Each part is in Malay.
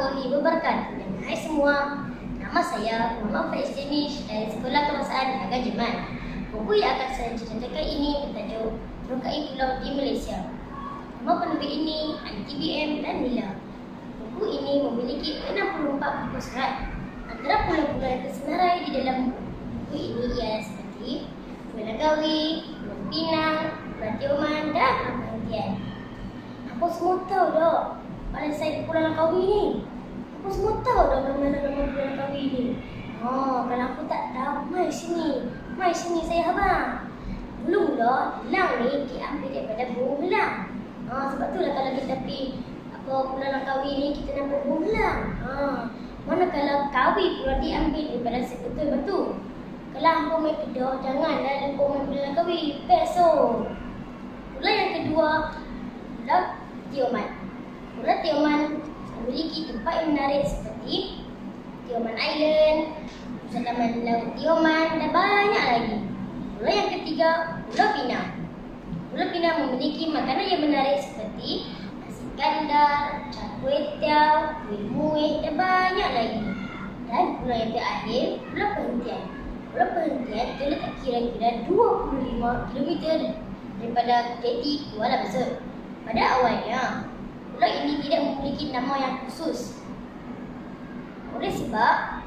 warahmatullahi wabarakatuh. Dan hai semua, nama saya Muhammad Faiz Danish dari Sekolah Kebangsaan Negara Jerman. Buku yang akan saya ceritakan ini bertajuk Rokai Pulau di Malaysia. Nama penerbit ini ITBM dan Nila. Buku ini memiliki 64 buku serat. Antara pulau-pulau yang tersenarai di dalam buku ini ialah seperti Pulau Langkawi, Pulau Pinang, Pulau Tioman dan Pulau Perhentian. Apa semua tahu tak pada saya di Pulau Langkawi ni? Apa semua tahu tak nama-nama Pulau Langkawi ni? Kalau aku tak tahu, mai sini saya abang. Mula-mula elang ni diambil daripada burung elang. Sebab tu lah kalau kita pergi Pulau Langkawi ni kita nampak burung elang. Manakala kawi pula diambil daripada sekutu batu. Kalau hampa main Kedah, janganlah lupa main Pulau Langkawi. Best so. Pulau yang kedua, Pulau Tioman. Pulau Tioman memiliki tempat yang menarik seperti Tioman Island, Pusat Taman Laut Tioman dan banyak lagi. Pulau yang ketiga, Pulau Pinang. Pulau Pinang memiliki makanan yang menarik seperti nasi kandar, char tiao, kuih muih dan banyak lagi. Dan pulau yang terakhir, Pulau Perhentian. Pulau Perhentian terletak kira-kira 25 km daripada JT Kuala Besar. Pada awalnya, pulau ini tidak memiliki nama yang khusus. Oleh sebab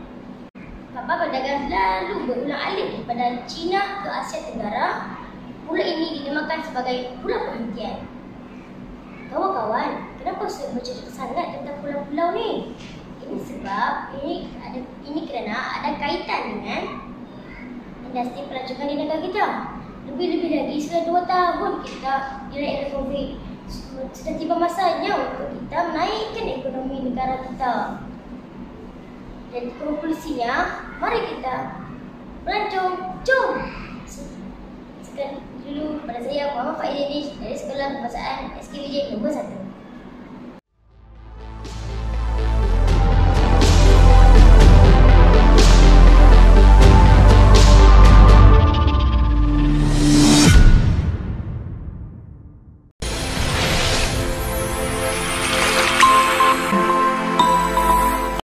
kapal pedagang selalu berulang-alik daripada China ke Asia Tenggara, pulau ini dinamakan sebagai Pulau Perhentian. Kawan-kawan, kenapa saya bercerita sangat tentang pulau-pulau ni? Ini sebab ini kerana ada kaitan dengan industri pelacukan di negara kita. Lebih-lebih lagi sudah 2 tahun kita di era COVID. Sudah tiba masanya untuk kita menaikkan ekonomi negara kita. Dan konklusinya, mari kita melancong. Jom! Sekian dulu pada saya Muhammad Faiz Danish dari Sekolah Kebangsaan SKVJ nombor 1.